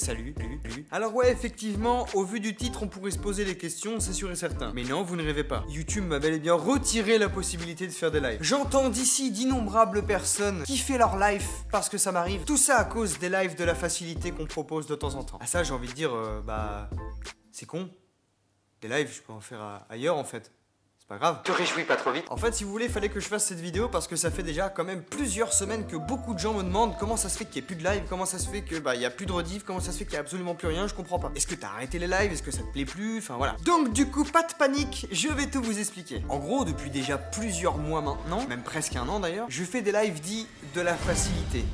Salut. Alors ouais, effectivement, au vu du titre, on pourrait se poser des questions, c'est sûr et certain. Mais non, vous ne rêvez pas. YouTube m'a bel et bien retiré la possibilité de faire des lives. J'entends d'ici d'innombrables personnes qui font leur live parce que ça m'arrive. Tout ça à cause des lives de la facilité qu'on propose de temps en temps. À ça, j'ai envie de dire, c'est con. Des lives, je peux en faire ailleurs en fait. Pas grave. Te réjouis pas trop vite. En fait, si vous voulez, il fallait que je fasse cette vidéo parce que ça fait déjà quand même plusieurs semaines que beaucoup de gens me demandent comment ça se fait qu'il n'y ait plus de live, comment ça se fait que il y a plus de rediff, comment ça se fait qu'il n'y a absolument plus rien, je comprends pas. Est-ce que t'as arrêté les lives, est-ce que ça te plaît plus, enfin voilà. Donc du coup, pas de panique, je vais tout vous expliquer. En gros, depuis déjà plusieurs mois maintenant, même presque un an d'ailleurs, je fais des lives dits de la facilité.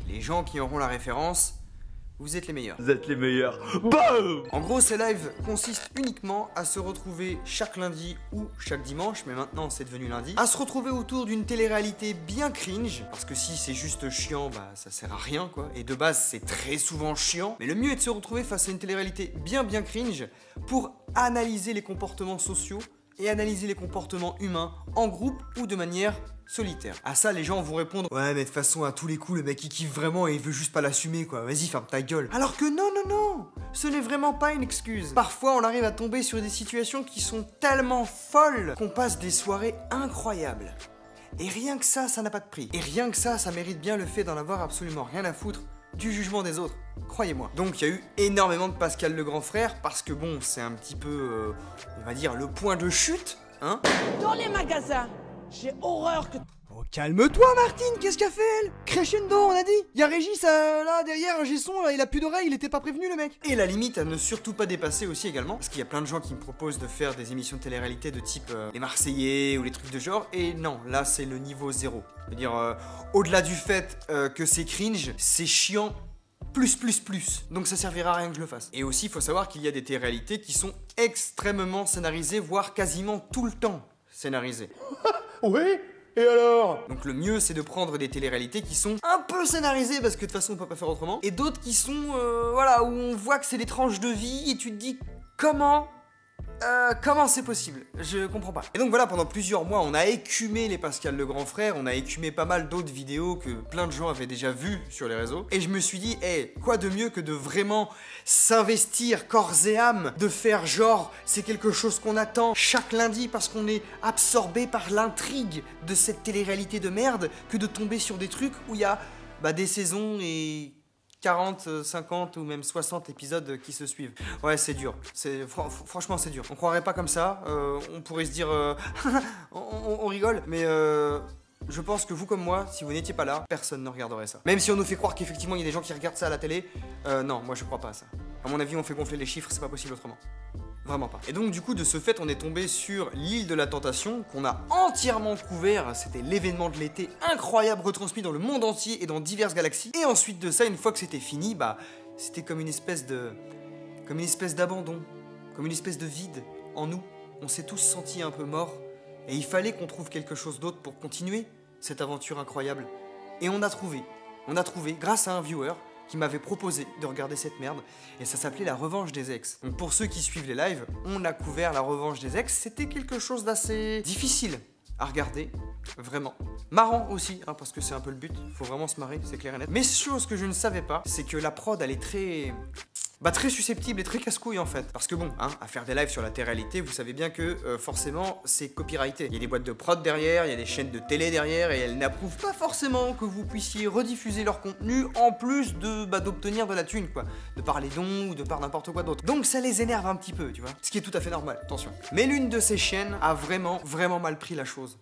Les gens qui auront la référence, vous êtes les meilleurs. Vous êtes les meilleurs. BOOM! En gros, ces lives consistent uniquement à se retrouver chaque lundi ou chaque dimanche, mais maintenant c'est devenu lundi, à se retrouver autour d'une télé-réalité bien cringe, parce que si c'est juste chiant, ça sert à rien quoi, et de base c'est très souvent chiant, mais le mieux est de se retrouver face à une télé-réalité bien cringe pour analyser les comportements sociaux et analyser les comportements humains en groupe ou de manière solitaire. À ça, les gens vont répondre: ouais, mais de toute façon, à tous les coups, le mec il kiffe vraiment et il veut juste pas l'assumer quoi. Vas-y, ferme ta gueule. Alors que non, ce n'est vraiment pas une excuse. Parfois, on arrive à tomber sur des situations qui sont tellement folles qu'on passe des soirées incroyables. Et rien que ça n'a pas de prix. Et rien que ça mérite bien le fait d'en avoir absolument rien à foutre du jugement des autres, croyez-moi. Donc il y a eu énormément de Pascal le grand frère, parce que bon, c'est un petit peu, on va dire, le point de chute, hein. Dans les magasins, j'ai horreur que... Oh, calme-toi Martine, qu'est-ce qu'a fait elle? Crescendo, on a dit. Il y a Régis, là, derrière, un gesson, il a plus d'oreilles, il était pas prévenu le mec. Et la limite à ne surtout pas dépasser aussi également, parce qu'il y a plein de gens qui me proposent de faire des émissions de télé-réalité de type les Marseillais ou les trucs de genre, et non, là c'est le niveau 0. Je veux dire, au-delà du fait que c'est cringe, c'est chiant, plus. Donc ça servira à rien que je le fasse. Et aussi, il faut savoir qu'il y a des télé-réalités qui sont extrêmement scénarisées, voire quasiment tout le temps scénarisées. Oui? Et alors? Donc le mieux, c'est de prendre des télé-réalités qui sont un peu scénarisées, parce que de toute façon on peut pas faire autrement, et d'autres qui sont, voilà, où on voit que c'est des tranches de vie, et tu te dis comment c'est possible? Je comprends pas. Et donc voilà, pendant plusieurs mois, on a écumé les Pascal le grand frère, on a écumé pas mal d'autres vidéos que plein de gens avaient déjà vues sur les réseaux, et je me suis dit, quoi de mieux que de vraiment s'investir corps et âme, de faire genre, c'est quelque chose qu'on attend chaque lundi parce qu'on est absorbé par l'intrigue de cette télé-réalité de merde, que de tomber sur des trucs où il y a des saisons et 40, 50 ou même 60 épisodes qui se suivent. Ouais, c'est dur. Franchement, c'est dur. On croirait pas comme ça. On pourrait se dire... on rigole, mais... je pense que vous comme moi, si vous n'étiez pas là, personne ne regarderait ça. Même si on nous fait croire qu'effectivement il y a des gens qui regardent ça à la télé, non, moi je crois pas à ça. À mon avis, on fait gonfler les chiffres, c'est pas possible autrement. Vraiment pas. Et donc du coup, de ce fait, on est tombé sur l'île de la Tentation, qu'on a entièrement couvert. C'était l'événement de l'été incroyable, retransmis dans le monde entier et dans diverses galaxies. Et ensuite de ça, une fois que c'était fini, c'était comme une espèce d'abandon, comme une espèce de vide en nous. On s'est tous sentis un peu morts, et il fallait qu'on trouve quelque chose d'autre pour continuer cette aventure incroyable. Et on a trouvé, grâce à un viewer, qui m'avait proposé de regarder cette merde, et ça s'appelait La Revanche des Ex. Donc pour ceux qui suivent les lives, on a couvert La Revanche des Ex. C'était quelque chose d'assez difficile à regarder, vraiment. Marrant aussi, parce que c'est un peu le but, faut vraiment se marrer, c'est clair et net. Mais chose que je ne savais pas, c'est que la prod, elle est très susceptible et très casse-couille en fait. Parce que bon, à faire des lives sur la télé-réalité, vous savez bien que forcément c'est copyrighté. Il y a des boîtes de prod derrière, il y a des chaînes de télé derrière, et elles n'approuvent pas forcément que vous puissiez rediffuser leur contenu en plus d'obtenir de la thune quoi. De par les dons ou de par n'importe quoi d'autre. Donc ça les énerve un petit peu, tu vois. Ce qui est tout à fait normal, attention. Mais l'une de ces chaînes a vraiment mal pris la chose.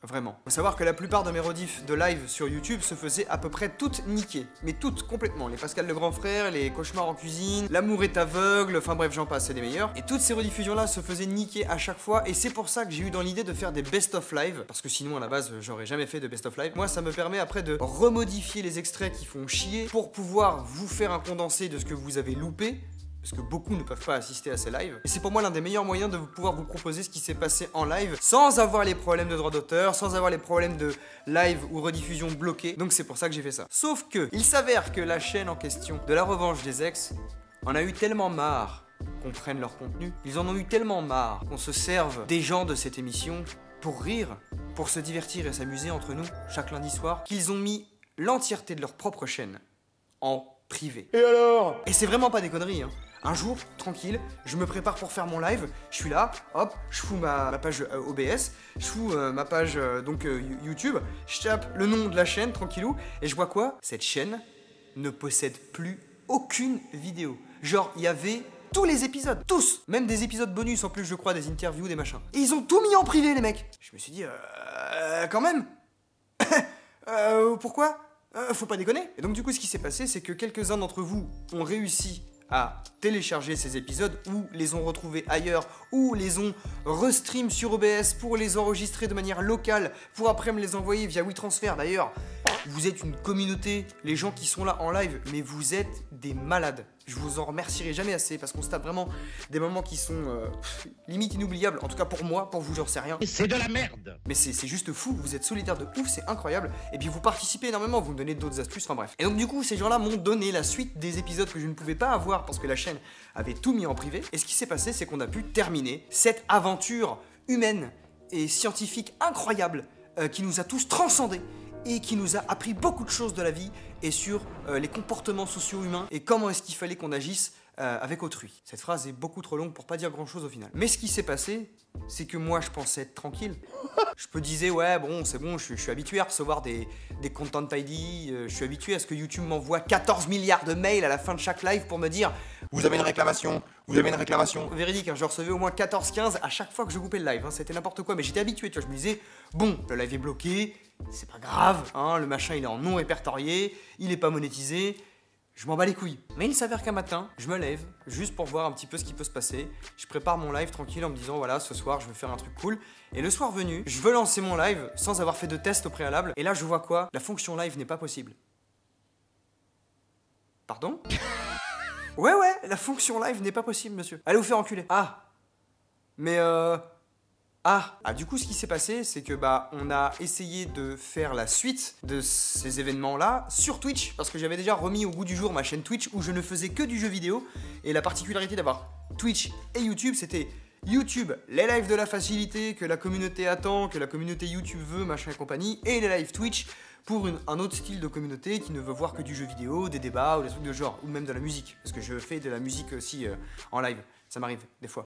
Vraiment. Faut savoir que la plupart de mes rediffs de live sur YouTube se faisaient à peu près toutes niquées. Mais toutes, complètement. Les Pascal le grand frère, les cauchemars en cuisine, l'amour est aveugle, enfin bref, j'en passe, c'est les meilleurs. Et toutes ces rediffusions-là se faisaient niquer à chaque fois, et c'est pour ça que j'ai eu dans l'idée de faire des best-of live, parce que sinon, à la base, j'aurais jamais fait de best-of live. Moi, ça me permet après de remodifier les extraits qui font chier, pour pouvoir vous faire un condensé de ce que vous avez loupé, parce que beaucoup ne peuvent pas assister à ces lives. Et c'est pour moi l'un des meilleurs moyens de pouvoir vous proposer ce qui s'est passé en live, sans avoir les problèmes de droit d'auteur, sans avoir les problèmes de live ou rediffusion bloqués. Donc c'est pour ça que j'ai fait ça. Sauf que, il s'avère que la chaîne en question de La Revanche des Ex en a eu tellement marre qu'on prenne leur contenu, ils en ont eu tellement marre qu'on se serve des gens de cette émission pour rire, pour se divertir et s'amuser entre nous chaque lundi soir, qu'ils ont mis l'entièreté de leur propre chaîne en privés. Et alors? Et c'est vraiment pas des conneries, hein. Un jour, tranquille, je me prépare pour faire mon live, je suis là, hop, je fous ma page OBS, je fous ma page YouTube, je tape le nom de la chaîne, tranquillou, et je vois quoi? Cette chaîne ne possède plus aucune vidéo. Genre, il y avait tous les épisodes, tous, même des épisodes bonus en plus, je crois, des interviews, des machins. Et ils ont tout mis en privé, les mecs. Je me suis dit, quand même. Pourquoi? Faut pas déconner. Et donc du coup, ce qui s'est passé, c'est que quelques-uns d'entre vous ont réussi à télécharger ces épisodes ou les ont retrouvés ailleurs ou les ont restream sur OBS pour les enregistrer de manière locale pour après me les envoyer via WeTransfer. D'ailleurs, vous êtes une communauté, les gens qui sont là en live, mais vous êtes des malades. Je vous en remercierai jamais assez parce qu'on se tape vraiment des moments qui sont limite inoubliables. En tout cas pour moi, pour vous, j'en sais rien. C'est de la merde. Mais c'est juste fou, vous êtes solidaires de ouf, c'est incroyable. Et puis vous participez énormément, vous me donnez d'autres astuces, enfin bref. Et donc du coup, ces gens-là m'ont donné la suite des épisodes que je ne pouvais pas avoir parce que la chaîne avait tout mis en privé. Et ce qui s'est passé, c'est qu'on a pu terminer cette aventure humaine et scientifique incroyable qui nous a tous transcendés et qui nous a appris beaucoup de choses de la vie et sur les comportements sociaux humains et comment est-ce qu'il fallait qu'on agisse avec autrui. Cette phrase est beaucoup trop longue pour pas dire grand chose au final. Mais ce qui s'est passé, c'est que moi je pensais être tranquille. Je me disais ouais bon c'est bon, je suis habitué à recevoir des content ID, je suis habitué à ce que YouTube m'envoie 14 milliards de mails à la fin de chaque live pour me dire Vous avez une réclamation? Vous avez une réclamation? véridique, hein, je recevais au moins 14-15 à chaque fois que je coupais le live, hein, c'était n'importe quoi, mais j'étais habitué, tu vois, je me disais, bon, le live est bloqué, c'est pas grave, hein, le machin il est en non répertorié, il est pas monétisé, je m'en bats les couilles. Mais il s'avère qu'un matin, je me lève, juste pour voir un petit peu ce qui peut se passer, je prépare mon live tranquille en me disant, voilà, ce soir je vais faire un truc cool, et le soir venu, je veux lancer mon live sans avoir fait de test au préalable, et là je vois quoi? La fonction live n'est pas possible. Pardon? Ouais, la fonction live n'est pas possible, monsieur. Allez vous faire enculer. Ah. Mais du coup, ce qui s'est passé, c'est que on a essayé de faire la suite de ces événements-là sur Twitch, parce que j'avais déjà remis au goût du jour ma chaîne Twitch où je ne faisais que du jeu vidéo. Et la particularité d'avoir Twitch et YouTube, c'était YouTube, les lives de la facilité que la communauté attend, que la communauté YouTube veut, machin et compagnie, et les lives Twitch pour un autre style de communauté qui ne veut voir que du jeu vidéo, des débats ou des trucs de genre, ou même de la musique, parce que je fais de la musique aussi en live, ça m'arrive des fois.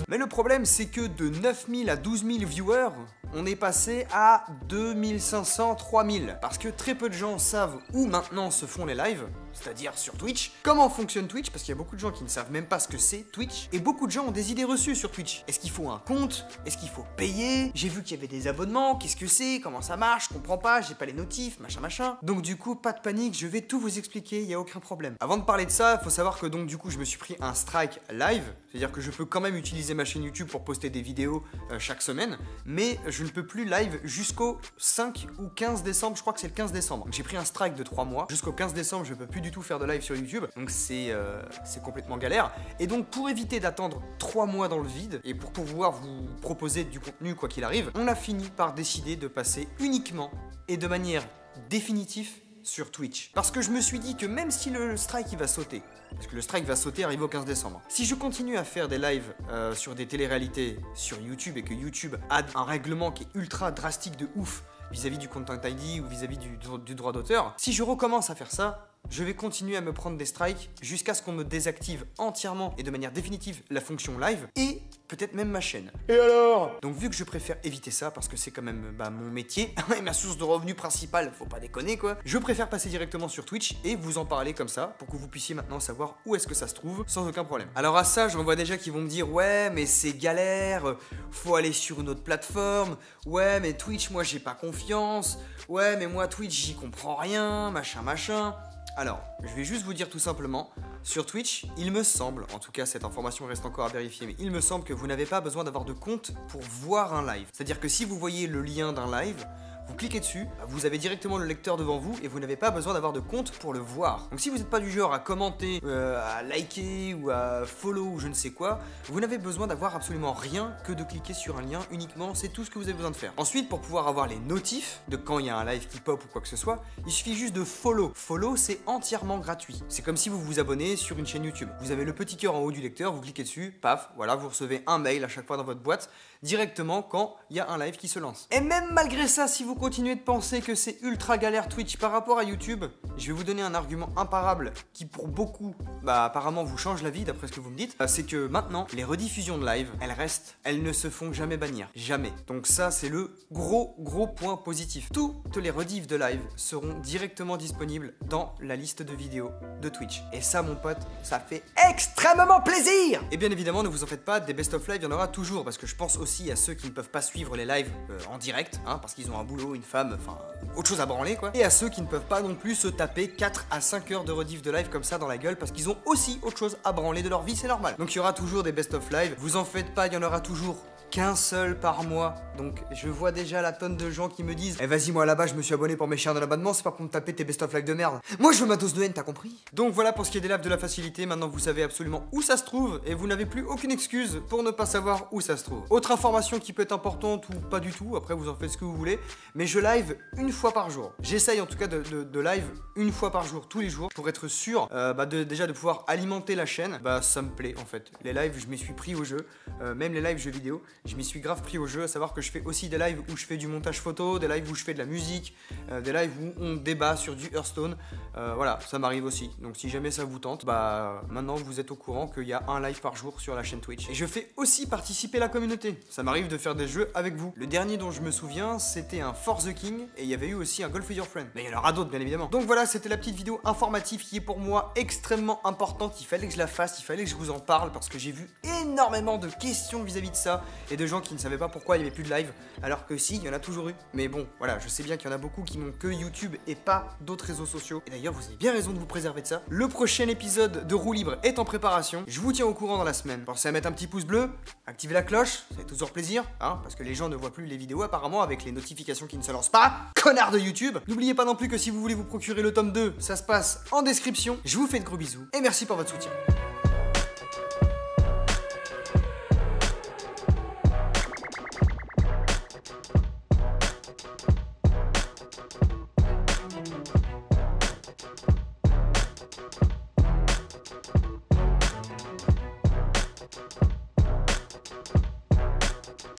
Mais le problème, c'est que de 9000 à 12 000 viewers, on est passé à 2500, 3000. Parce que très peu de gens savent où maintenant se font les lives, c'est-à-dire sur Twitch. Comment fonctionne Twitch? Parce qu'il y a beaucoup de gens qui ne savent même pas ce que c'est Twitch. Et beaucoup de gens ont des idées reçues sur Twitch. Est-ce qu'il faut un compte? Est-ce qu'il faut payer? J'ai vu qu'il y avait des abonnements, qu'est-ce que c'est? Comment ça marche? Je comprends pas, j'ai pas les notifs, machin. Donc du coup, pas de panique, je vais tout vous expliquer, il n'y a aucun problème. Avant de parler de ça, il faut savoir que donc du coup, je me suis pris un strike live. C'est-à-dire que je peux quand même utiliser ma chaîne YouTube pour poster des vidéos chaque semaine, mais je ne peux plus live jusqu'au 5 ou 15 décembre, je crois que c'est le 15 décembre. J'ai pris un strike de 3 mois, jusqu'au 15 décembre je peux plus du tout faire de live sur YouTube, donc c'est complètement galère. Et donc pour éviter d'attendre 3 mois dans le vide, et pour pouvoir vous proposer du contenu quoi qu'il arrive, on a fini par décider de passer uniquement et de manière définitive sur Twitch. Parce que je me suis dit que même si le strike il va sauter, parce que le strike va sauter arrivé au 15 décembre, si je continue à faire des lives sur des téléréalités sur YouTube et que YouTube a un règlement qui est ultra drastique de ouf vis-à-vis du Content ID ou vis-à-vis du droit d'auteur, si je recommence à faire ça, je vais continuer à me prendre des strikes jusqu'à ce qu'on me désactive entièrement et de manière définitive la fonction live et peut-être même ma chaîne. Et alors? Donc vu que je préfère éviter ça parce que c'est quand même mon métier et ma source de revenus principale, faut pas déconner quoi, je préfère passer directement sur Twitch et vous en parler comme ça pour que vous puissiez maintenant savoir où est-ce que ça se trouve sans aucun problème. Alors à ça, j'en vois déjà qui vont me dire ouais mais c'est galère, faut aller sur une autre plateforme, ouais mais Twitch moi j'ai pas confiance, ouais mais moi Twitch j'y comprends rien, machin. Alors, je vais juste vous dire tout simplement, sur Twitch, il me semble, en tout cas cette information reste encore à vérifier, mais il me semble que vous n'avez pas besoin d'avoir de compte pour voir un live. C'est-à-dire que si vous voyez le lien d'un live, vous cliquez dessus, vous avez directement le lecteur devant vous et vous n'avez pas besoin d'avoir de compte pour le voir. Donc si vous n'êtes pas du genre à commenter, à liker ou à follow ou je ne sais quoi, vous n'avez besoin d'avoir absolument rien que de cliquer sur un lien uniquement, c'est tout ce que vous avez besoin de faire. Ensuite, pour pouvoir avoir les notifs de quand il y a un live qui pop ou quoi que ce soit, il suffit juste de follow. Follow, c'est entièrement gratuit. C'est comme si vous vous abonnez sur une chaîne YouTube. Vous avez le petit cœur en haut du lecteur, vous cliquez dessus, paf, voilà, vous recevez un mail à chaque fois dans votre boîte, directement quand il y a un live qui se lance. Et même malgré ça, si vous continuez de penser que c'est ultra galère Twitch par rapport à YouTube, je vais vous donner un argument imparable qui pour beaucoup, apparemment vous change la vie d'après ce que vous me dites, c'est que maintenant, les rediffusions de live, elles restent, elles ne se font jamais bannir. Jamais. Donc ça, c'est le gros point positif. Toutes les rediffs de live seront directement disponibles dans la liste de vidéos de Twitch. Et ça, mon pote, ça fait extrêmement plaisir. Et bien évidemment, ne vous en faites pas, des best-of live, il y en aura toujours, parce que je pense aussi à ceux qui ne peuvent pas suivre les lives en direct, parce qu'ils ont un boulot, une femme, enfin, autre chose à branler, quoi. Et à ceux qui ne peuvent pas non plus se taper 4 à 5 heures de rediff de live comme ça dans la gueule, parce qu'ils ont aussi autre chose à branler de leur vie, c'est normal. Donc il y aura toujours des best-of live, vous en faites pas, il y en aura toujours qu'un seul par mois. Donc je vois déjà la tonne de gens qui me disent vas-y, moi là-bas je me suis abonné pour mes chiens de l'abonnement, c'est pas pour me taper tes best-of live de merde. Moi je veux ma dose de haine, t'as compris? Donc voilà pour ce qui est des lives de la facilité, maintenant vous savez absolument où ça se trouve et vous n'avez plus aucune excuse pour ne pas savoir où ça se trouve. Autre information qui peut être importante ou pas du tout, après vous en faites ce que vous voulez, mais je live une fois par jour. J'essaye en tout cas de live une fois par jour, tous les jours, pour être sûr déjà de pouvoir alimenter la chaîne. Ça me plaît en fait. Les lives, je m'y suis pris au jeu, même les lives jeux vidéo, je m'y suis grave pris au jeu, à savoir que je fais aussi des lives où je fais du montage photo, des lives où je fais de la musique, des lives où on débat sur du Hearthstone, voilà, ça m'arrive aussi. Donc si jamais ça vous tente, maintenant vous êtes au courant qu'il y a un live par jour sur la chaîne Twitch. Et je fais aussi participer la communauté, ça m'arrive de faire des jeux avec vous. Le dernier dont je me souviens, c'était un For the King, et il y avait eu aussi un Golf with Your Friend. Mais il y en aura d'autres bien évidemment. Donc voilà, c'était la petite vidéo informative qui est pour moi extrêmement importante, il fallait que je la fasse, il fallait que je vous en parle, parce que j'ai vu énormément de questions vis-à-vis de ça, et de gens qui ne savaient pas pourquoi il n'y avait plus de live, alors que si, il y en a toujours eu. Mais bon, voilà, je sais bien qu'il y en a beaucoup qui n'ont que YouTube et pas d'autres réseaux sociaux. Et d'ailleurs, vous avez bien raison de vous préserver de ça. Le prochain épisode de Roue Libre est en préparation. Je vous tiens au courant dans la semaine. Pensez à mettre un petit pouce bleu, activez la cloche, ça fait toujours plaisir, parce que les gens ne voient plus les vidéos apparemment avec les notifications qui ne se lancent pas. Connard de YouTube! N'oubliez pas non plus que si vous voulez vous procurer le tome 2, ça se passe en description. Je vous fais de gros bisous et merci pour votre soutien.